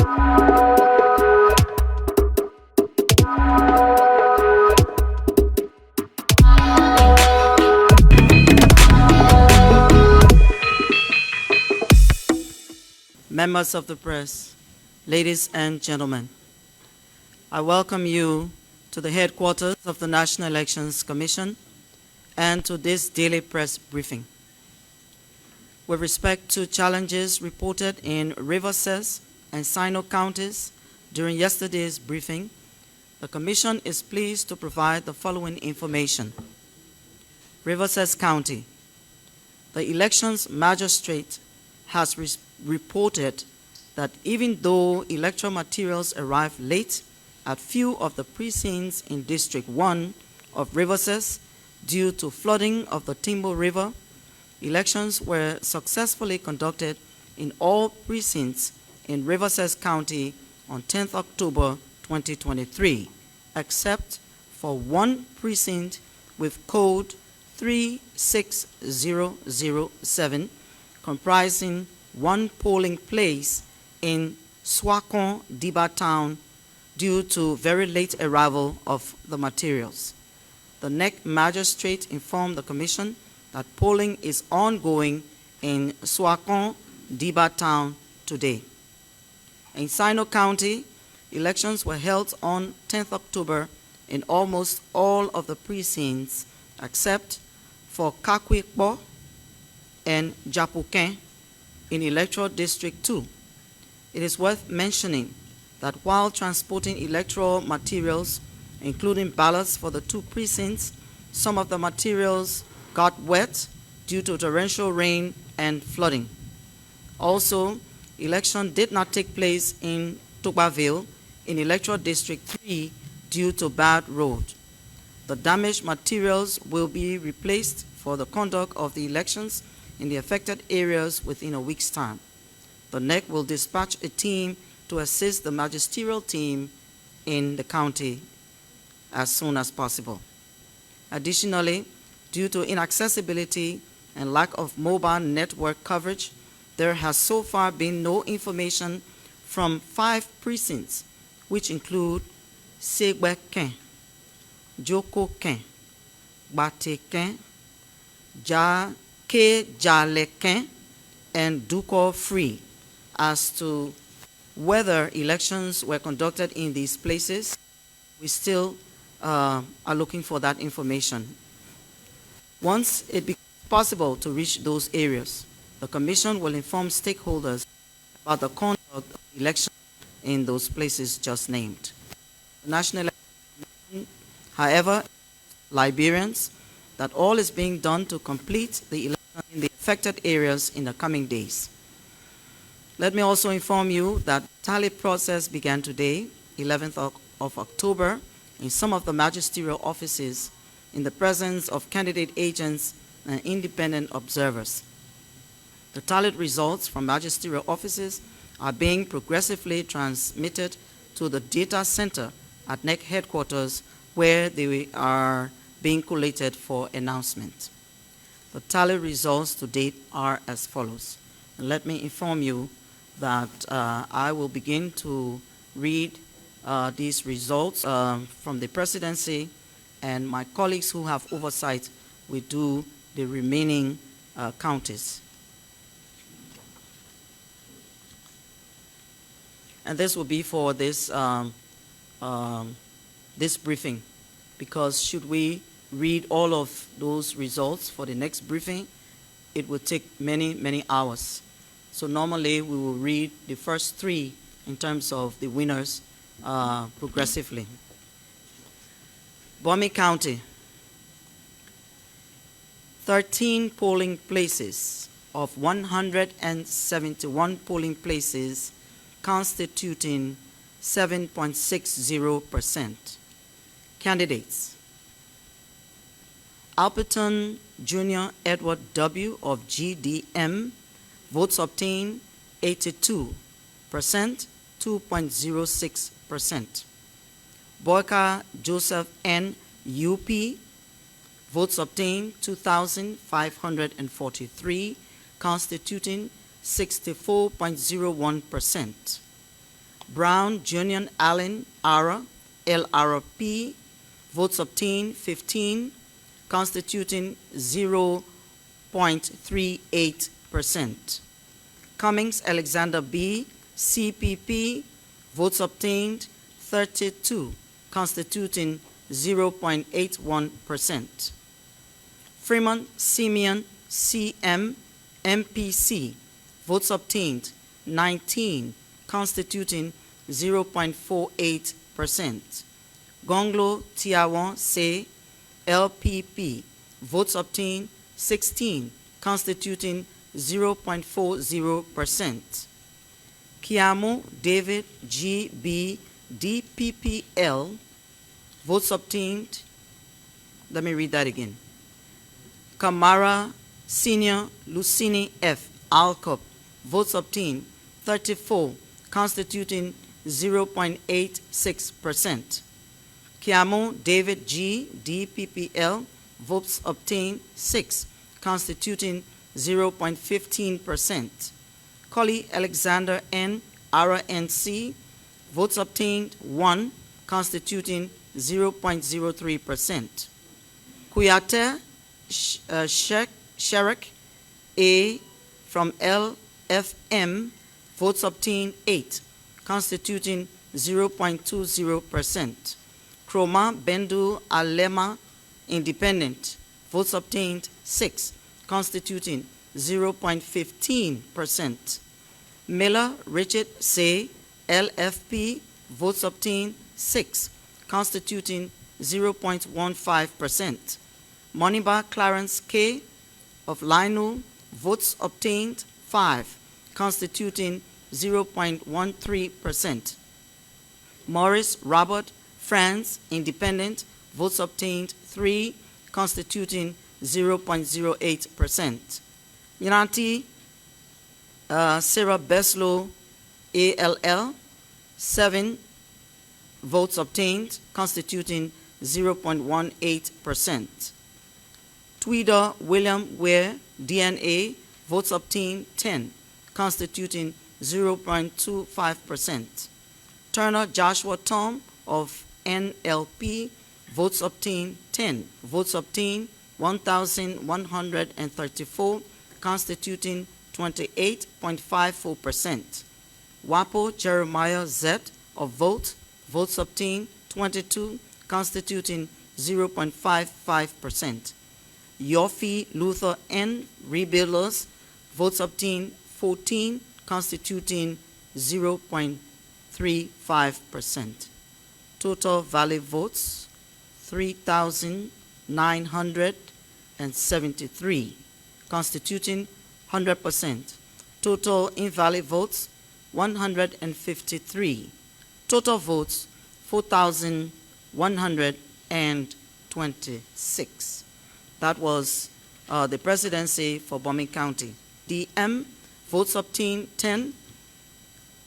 Members of the press, ladies and gentlemen, I welcome you to the headquarters of the National Elections Commission and to this daily press briefing. With respect to challenges reported in Rivers and Sino counties during yesterday's briefing, the Commission is pleased to provide the following information. Rivers County, the elections magistrate has reported that even though electoral materials arrived late at few of the precincts in District 1 of Rivers due to flooding of the Timbo River, elections were successfully conducted in all precincts in Rivers County on 10th October 2023, except for one precinct with code 36007, comprising one polling place in Swakon Diba town due to very late arrival of the materials. The NEC magistrate informed the Commission that polling is ongoing in Swakon Diba town today. In Sino County, elections were held on 10th October in almost all of the precincts except for Kakwikbo and Japuken in Electoral District 2. It is worth mentioning that while transporting electoral materials, including ballots for the two precincts, some of the materials got wet due to torrential rain and flooding. Also, election did not take place in Togbaville in Electoral District 3 due to bad road. The damaged materials will be replaced for the conduct of the elections in the affected areas within a week's time. The NEC will dispatch a team to assist the magisterial team in the county as soon as possible. Additionally, due to inaccessibility and lack of mobile network coverage, there has so far been no information from 5 precincts, which include Segbeken, Jokoken, Bateken, Jaleken, and Duko Free, as to whether elections were conducted in these places. We still are looking for that information. Once it becomes possible to reach those areas, the Commission will inform stakeholders about the conduct of the election in those places just named. The National Election Commission, however, Liberians, that all is being done to complete the election in the affected areas in the coming days. Let me also inform you that tally process began today, 11th of October, in some of the magisterial offices in the presence of candidate agents and independent observers. The tallied results from magisterial offices are being progressively transmitted to the data center at NEC headquarters, where they are being collated for announcement. The tally results to date are as follows. And let me inform you that I will begin to read these results from the presidency, and my colleagues who have oversight will do the remaining counties. And this will be for this, this briefing, because should we read all of those results for the next briefing, it would take many, many hours. So normally we will read the first 3 in terms of the winners progressively. Bomi County, 13 polling places of 171 polling places, constituting 7.60%. Candidates: Alperton Jr. Edward W. of GDM, votes obtained 82%, 2.06%. Boyka Joseph N. UP, votes obtained 2,543, constituting 64.01%. Brown, Junior Allen, ARA, LRP, votes obtained 15, constituting 0.38%. Cummings Alexander B, CPP, votes obtained 32, constituting 0.81%. Freeman Simeon CM, MPC, votes obtained 19, constituting 0.48%. Gonglo Tiawan Se, LPP, votes obtained 16, constituting 0.40%. Kiamo David GB, DPPL, votes obtained, let me read that again. Kamara Senior Lucini F, Alcop, votes obtained 34, constituting 0.86%. Kiamo David G, DPPL, votes obtained 6, constituting 0.15%. Colley Alexander N, RNC, votes obtained 1, constituting 0.03%. Kuyate Sherek A from LFM, votes obtained 8, constituting 0.20%. Kroma Bendu Alema Independent, votes obtained 6, constituting 0.15%. Miller Richard Say, LFP, votes obtained 6, constituting 0.15%. Moniba Clarence K of Lino, votes obtained 5, constituting 0.13%. Morris Robert France, Independent, votes obtained 3, constituting 0.08%. Yanti Sarah Beslow, ALL, 7 votes obtained, constituting 0.18%. Tweeder William Ware, DNA, votes obtained 10, constituting 0.25%. Turner Joshua Tom of NLP, votes obtained 10, votes obtained 1,134, constituting 28.54%. Wapo Jeremiah Z of votes obtained 22, constituting 0.55%. Yofi Luther N. Rebuilders, votes obtained 14, constituting 0.35%. Total valid votes 3,973, constituting 100%. Total invalid votes 153. Total votes 4,126. That was the presidency for Bomi County. DM, votes obtained 10,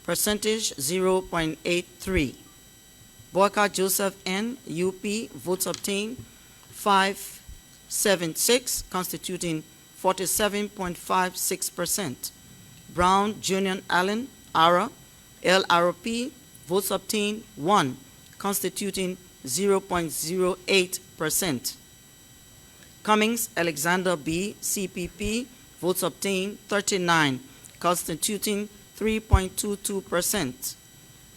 percentage 0.83. Boaka Joseph N, UP, votes obtained 576, constituting 47.56%. Brown Junior Allen, ARA, LRP, votes obtained 1, constituting 0.08%. Cummings Alexander B, CPP, votes obtained 39, constituting 3.22%.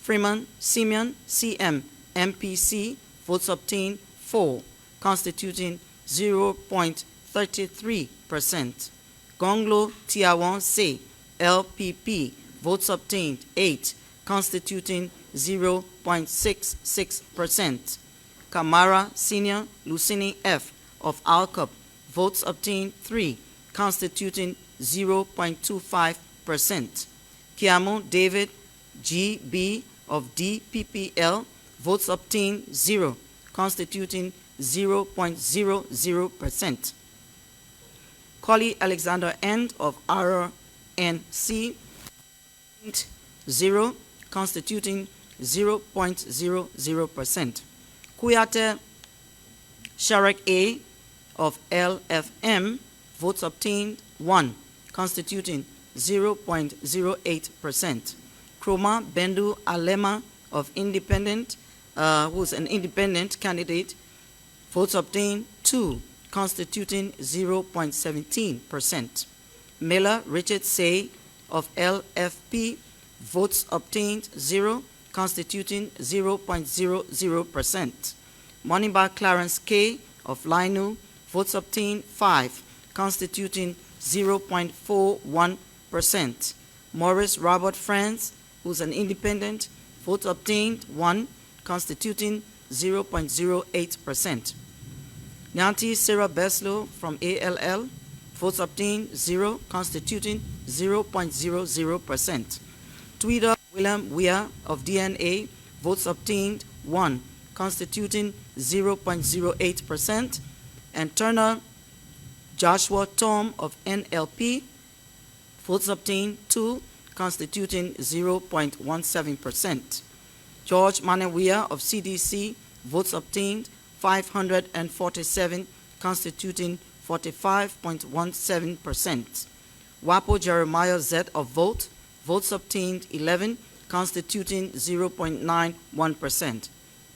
Freeman Simeon CM, MPC, votes obtained 4, constituting 0.33%. Gonglo Tiawan Se, LPP, votes obtained 8, constituting 0.66%. Kamara Senior Lucini F of Alcop, votes obtained 3, constituting 0.25%. Kiamo David GB of DPPL, votes obtained 0, constituting 0.00%. Colley Alexander N of RNC, 0, constituting 0.00%. Kuyate Sharek A of LFM, votes obtained 1, constituting 0.08%. Kroma Bendu Alema of Independent, who's an independent candidate. Votes obtained 2, constituting 0.17%. Miller Richard Say of LFP, votes obtained 0, constituting 0.00%. Moneybar Clarence K of Linu, votes obtained 5, constituting 0.41%. Morris Robert Franz, who's an independent, votes obtained 1, constituting 0.08%. Nyanti Sarah Beslow from ALL, votes obtained 0, constituting 0.00%. Tweeder William Weir of DNA, votes obtained 1, constituting 0.08%. And Turner Joshua Tom of NLP, votes obtained 2, constituting 0.17%. George Manawia of CDC, votes obtained 547, constituting 45.17%. Wapo Jeremiah Z of votes obtained 11, constituting 0.91%.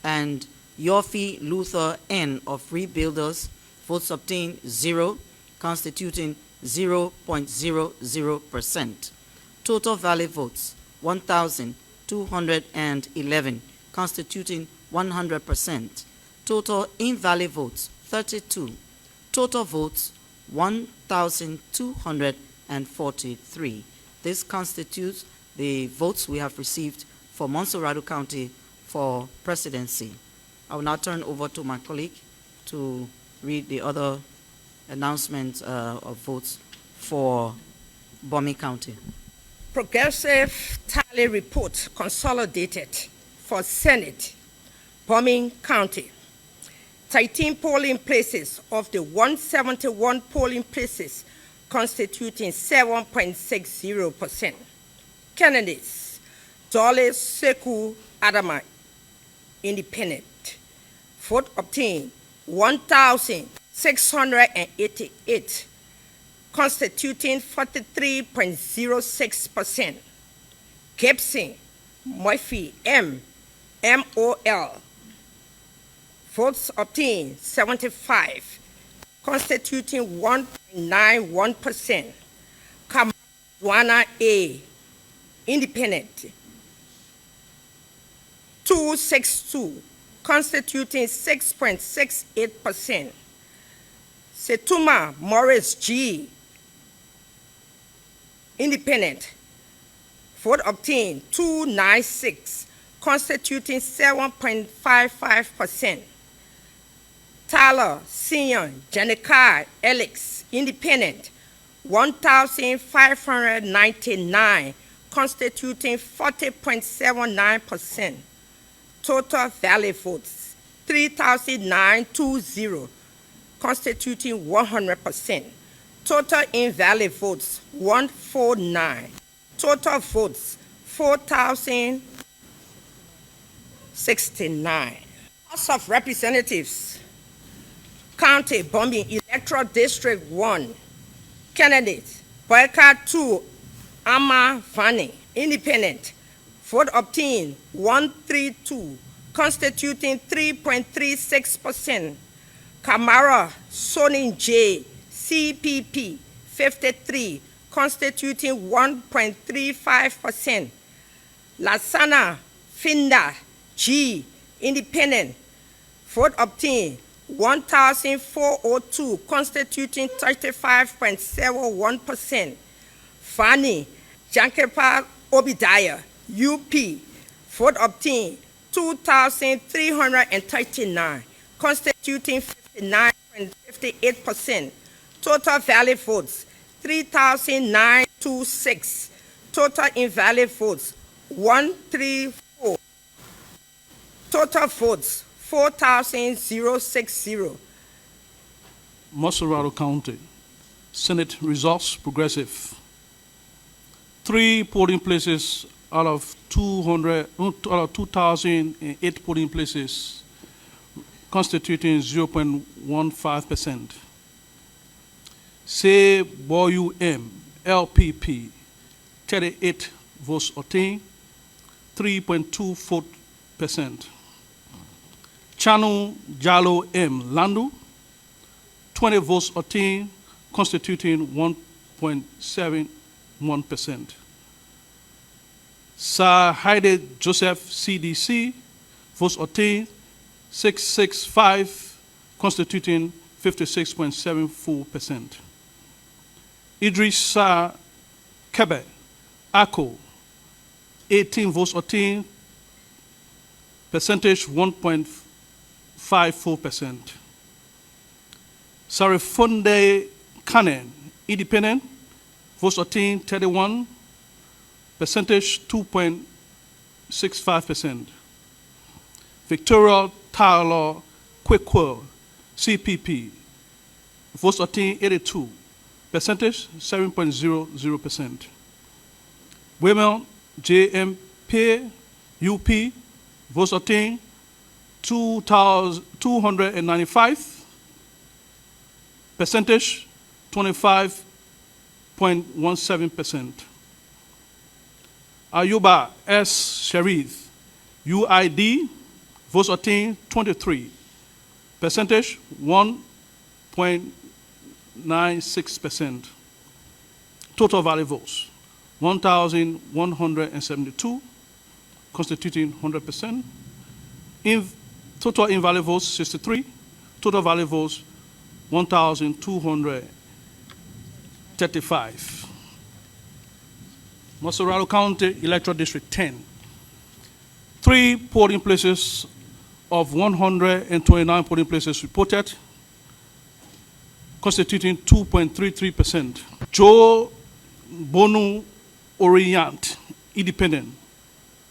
And Yofi Luther N of Rebuilders, votes obtained 0, constituting 0.00%. Total valid votes 1,211, constituting 100%. Total invalid votes 32. Total votes 1,243. This constitutes the votes we have received for Montserrado County for presidency. I will now turn over to my colleague to read the other announcements of votes for Bomi County. Progressive tally report consolidated for Senate, Bomi County. 13 polling places of the 171 polling places constituting 7.60%. Candidates, Dole Seku Adama, independent. Vote obtained 1,688, constituting 43.06%. Gibson Murphy M. MOL. Votes obtained 75, constituting 1.91%. Kamadwana A. Independent. 262, constituting 6.68%. Setuma Morris G. Independent. Vote obtained 296, constituting 7.55%. Tyler Senior Janika Alex, independent, 1,599, constituting 40.79%. Total valid votes 3,920, constituting 100%. Total invalid votes 149. Total votes 4,069. House of Representatives, County Bombing Electoral District 1. Candidates, Boyka 2, Ama Vani, independent. Vote obtained 132, constituting 3.36%. Kamara Sonin J, CPP, 53, constituting 1.35%. Lasana Finda G, independent. Vote obtained 1,402, constituting 35.71%. Fani Jankepa Obidaya, UP, vote obtained 2,339, constituting 59.58%. Total valid votes 3,926. Total invalid votes 134. Total votes 4,060. Montserrado County, Senate results progressive. 3 polling places out of 2,008 polling places, constituting 0.15%. Say Boyu M, LPP, 38 votes obtained, 3.24%. Chanu Jalo M. Landu, 20 votes obtained, constituting 1.71%. Sir Haide Joseph CDC, votes obtained 665, constituting 56.74%. Idris Sir Kebe Ako, 18 votes obtained, percentage 1.54%. Sarifunde Kanen, independent, votes obtained 31, percentage 2.65%. Victoria Tyler Quickquill, CPP, votes obtained 82, percentage 7.00%. Women JMP UP, votes obtained 295, percentage 25.17%. Ayuba S. Sharif, UID, votes obtained 23, percentage 1.96%. Total valid votes 1,172, constituting 100%. Total invalid votes 63. Total valid votes 1,235. Mosorado County Electoral District 10. 3 polling places of 129 polling places reported, constituting 2.33%. Joe Bonu Orient, independent,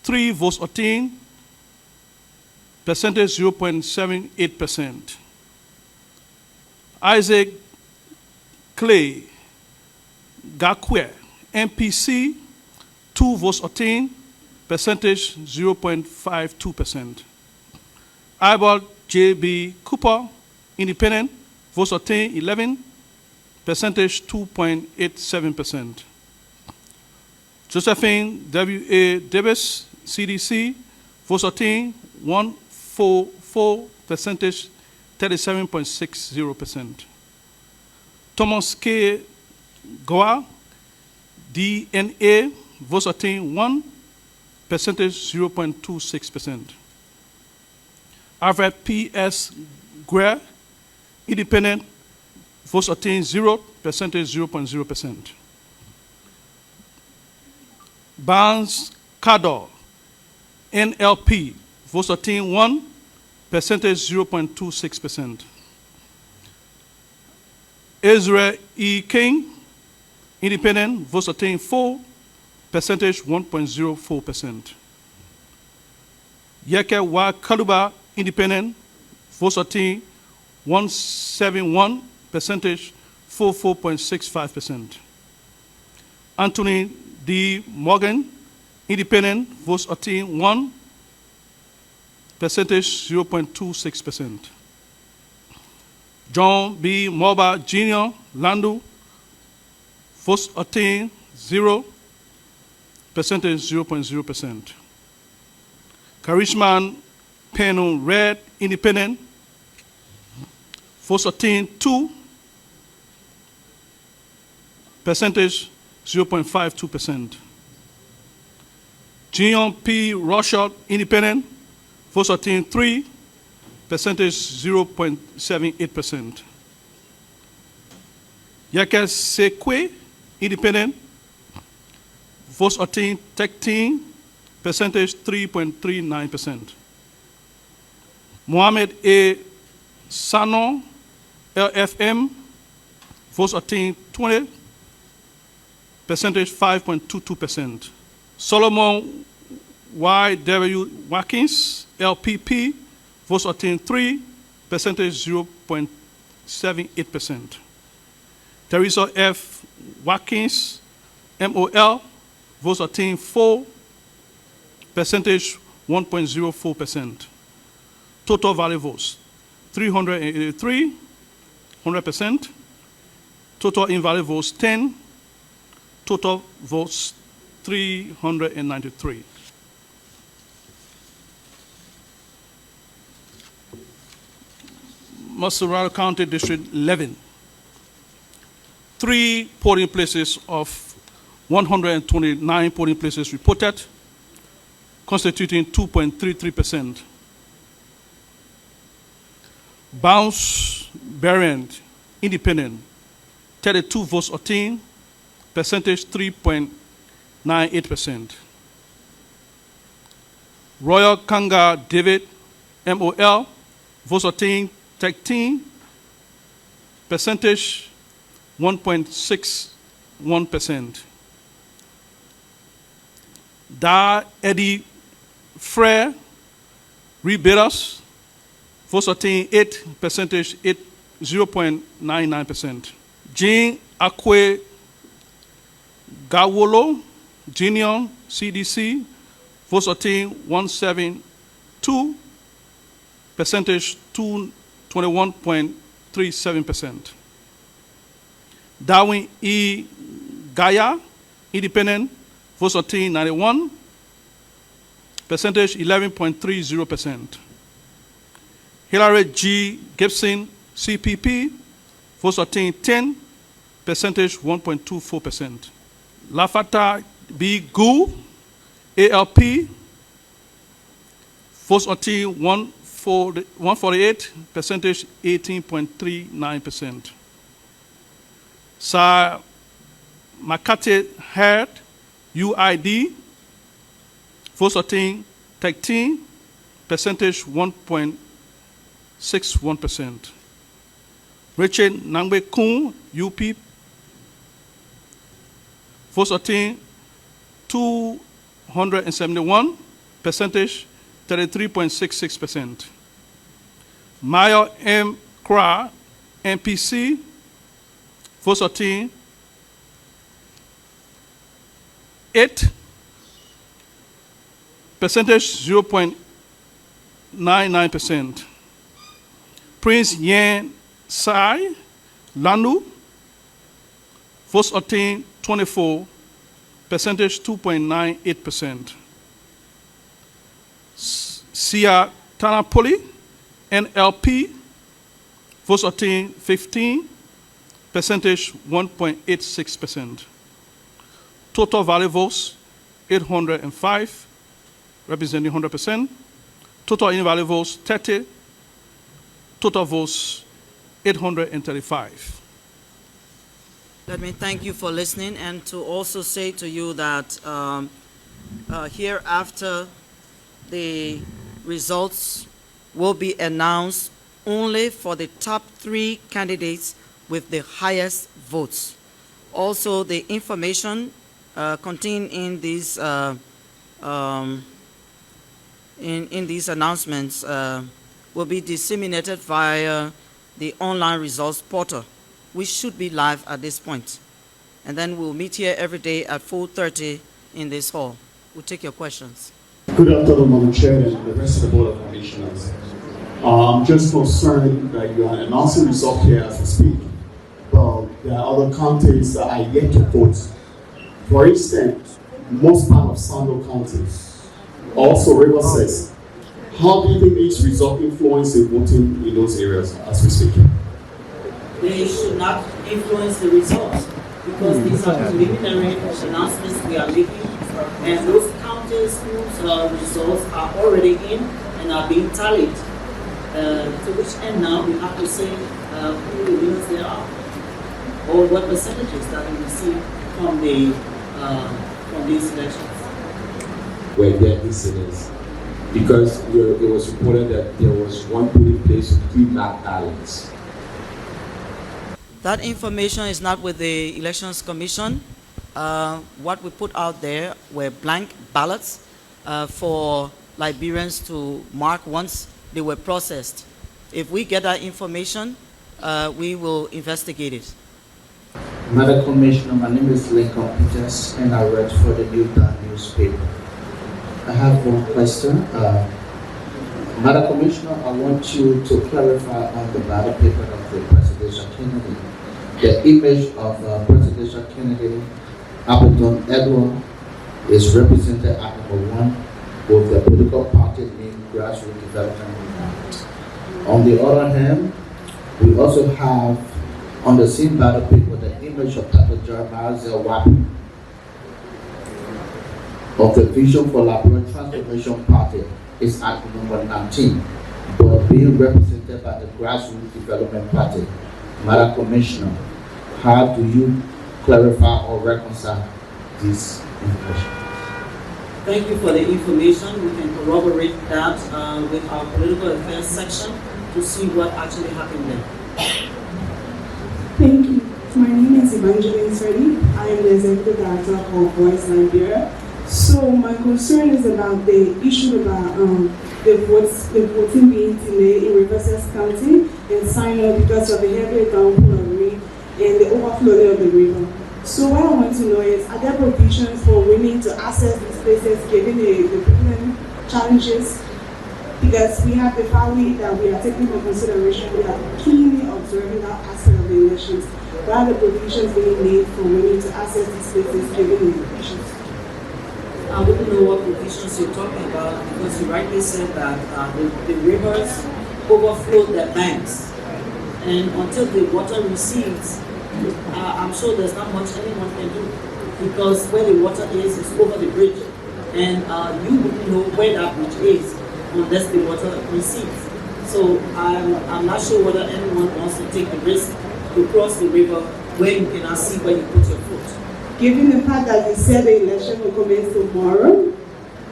3 votes obtained, percentage 0.78%. Isaac Clay Gakwe, MPC, 2 votes obtained, percentage 0.52%. Albert J.B. Cooper, independent, votes obtained 11, percentage 2.87%. Josephine W.A. Davis, CDC, votes obtained 144, percentage 37.60%. Thomas K. Goa, DNA, votes obtained 1, percentage 0.26%. Alfred P.S. Greer, independent, votes obtained 0, percentage 0.0%. Barnes Cador, NLP, votes obtained 1, percentage 0.26%. Ezra E. King, independent, votes obtained 4, percentage 1.04%. Yeke Wa Kaluba, independent, votes obtained 171, percentage 44.65%. Anthony D. Morgan, independent, votes obtained 1, percentage 0.26%. John B. Moba Jr., Landu, votes obtained 0, percentage 0.0%. Karishman Peno Red, independent, votes obtained 2, percentage 0.52%. Jion P. Rochard, independent, votes obtained 3, percentage 0.78%. Yaka Sekwe, independent, votes obtained 13, percentage 3.39%. Mohamed A. Sano, LFM, votes obtained 20, percentage 5.22%. Solomon Y.W. Watkins, LPP, votes obtained 3, percentage 0.78%. Teresa F. Watkins, MOL, votes obtained 4, percentage 1.04%. Total valid votes 383, 100%. Total invalid votes 10. Total votes 393. Massarara County District 11. 3 polling places of 129 polling places reported, constituting 2.33%. Bounce Variant Independent, 32 votes obtained, percentage 3.98%. Royal Kanga David MOL, votes obtained 13, percentage 1.61%. Da Eddie Frere Riberas, votes obtained 8, percentage 0.99%. Jean Akwe Gawolo Junior CDC, votes obtained 172, percentage 21.37%. Darwin E. Gaya, Independent, votes obtained 91, percentage 11.30%. Hillary G. Gibson, CPP, votes obtained 10, percentage 1.24%. Lafata B. Gu, ALP, votes obtained 148, percentage 18.39%. Sir Makate Herd, UID, votes obtained 13, percentage 1.61%. Richard Nangbe Kun, UP, votes obtained 271, percentage 33.66%. Mayo M. Kra, NPC, votes obtained 8, percentage 0.99%. Prince Yen Sai Lanu, votes obtained 24, percentage 2.98%. Sia Tanapoli, NLP, votes obtained 15, percentage 1.86%. Total valid votes 805, representing 100%. Total invalid votes 30. Total votes 835. Let me thank you for listening and to also say to you that hereafter the results will be announced only for the top 3 candidates with the highest votes. Also, the information contained in these in these announcements will be disseminated via the online results portal, which should be live at this point. And then we'll meet here every day at 4:30 in this hall. We'll take your questions. Good afternoon, Madam Chair and the rest of the Board of Commissioners. I'm just concerned that you are announcing results here as we speak, but there are other counties that are yet to vote. For instance, most part of Sando County, also River says, how do you think these results influence the voting in those areas as we speak? They should not influence the results because these are preliminary announcements we are making, and those counties whose results are already in and are being tallied. To which end now we have to say who the winners there are, or what percentages that we receive from these elections. Were there incidents? Because it was reported that there was one polling place with 3 black ballots. That information is not with the Elections Commission. What we put out there were blank ballots for Liberians to mark once they were processed. If we get that information, we will investigate it. Madam Commissioner, my name is Lincoln Peters and I write for the New Dawn newspaper. I have one question. Madam Commissioner, I want you to clarify on the ballot paper of the presidential candidate. The image of presidential candidate Appleton Edward is represented at number 1 with the political party named Grassroots Development Movement. On the other hand, We also have on the same ballot paper the image of Dr. Jeremiah Zelwapi of the Vision for Liberian Transformation Party is at number 19, but being represented by the Grassroots Development Party. Madam Commissioner, how do you clarify or reconcile this information? Thank you for the information. We can corroborate that with our political affairs section to see what actually happened there. Thank you. My name is Evangeline Sodi. I am the Executive Director of Voice Liberia. So my concern is about the issue about the voting being delayed in Riverside County and Sinai because of the heavy downpour of rain and the overflowing of the river. So what I want to know is, are there provisions for women to access these places given the prevalent challenges? Because we have the family that we are taking into consideration, we are keenly observing that aspect of the elections. What are the provisions being made for women to access these places given the elections? I wouldn't know what provisions you're talking about because you rightly said that the rivers overflow their banks, and until the water recedes, I'm sure there's not much anyone can do because where the water is over the bridge, and you wouldn't know where that bridge is unless the water recedes. So I'm not sure whether anyone wants to take the risk to cross the river where you cannot see where you put your foot. Given the fact that you said the election will commence tomorrow, and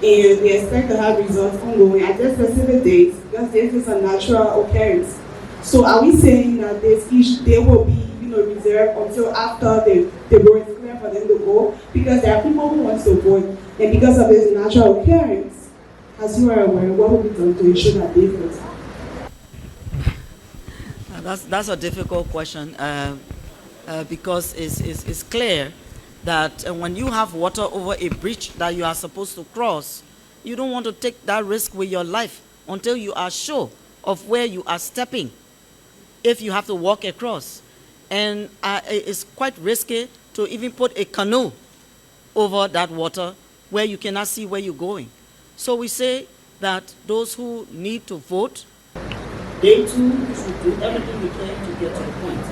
we expect to have results ongoing at this specific date, because this is a natural occurrence. So are we saying that they will be reserved until after the road is clear for them to go? Because there are people who want to vote, and because of this natural occurrence, as you are aware, what will be done to ensure that they vote? That's a difficult question because it's clear that when you have water over a bridge that you are supposed to cross, you don't want to take that risk with your life until you are sure of where you are stepping if you have to walk across. And it's quite risky to even put a canoe over that water where you cannot see where you're going. So we say that those who need to vote, they too should do everything they can to get to the point.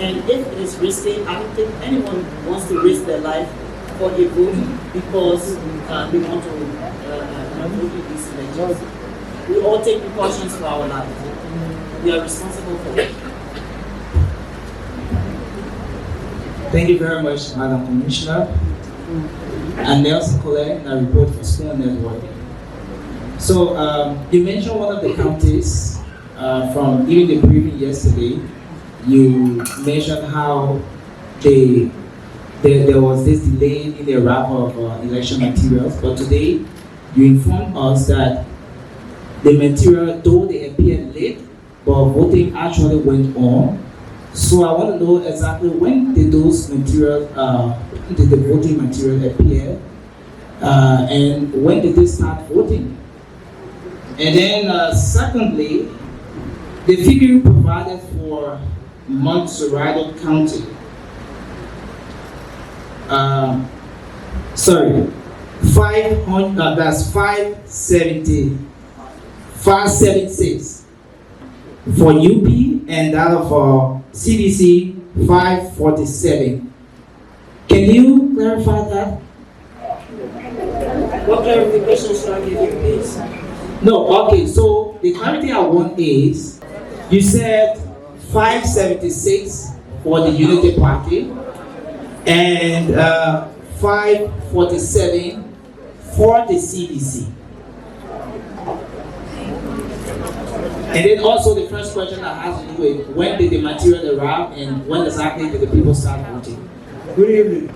And if it is risky, I don't think anyone wants to risk their life for a vote because they want to vote in these elections. We all take precautions for our life. We are responsible for it. Thank you very much, Madam Commissioner. And Nelson Colette, a report for School Network. So you mentioned one of the counties from even the briefing yesterday. You mentioned how there was this delay in the arrival of election materials, but today you informed us that the material, though they appeared late, but voting actually went on. So I want to know exactly when did those materials, did the voting material appear, and when did they start voting? And then secondly, the figure you provided for Montserrat County, 500, that's 576 for UP, and that of CDC 547. Can you clarify that? What clarification should I give you, please? No, okay, so the clarity I want is, you said 576 for the Unity Party and 547 for the CDC. And then also the first question I have to do with when did the material arrive and when exactly did the people start voting? Good evening.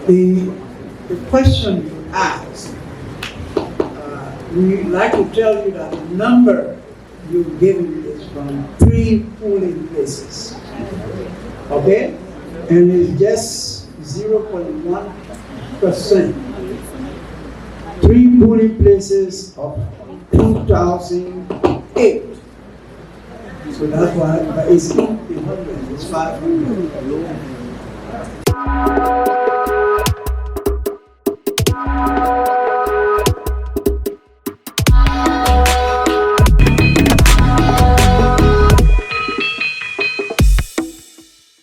The question you asked, we'd like to tell you that the number you've given is from 3 polling places. Okay? And it's just 0.1%. 3 polling places of 2008. So that's why it's not the 100, it's 500.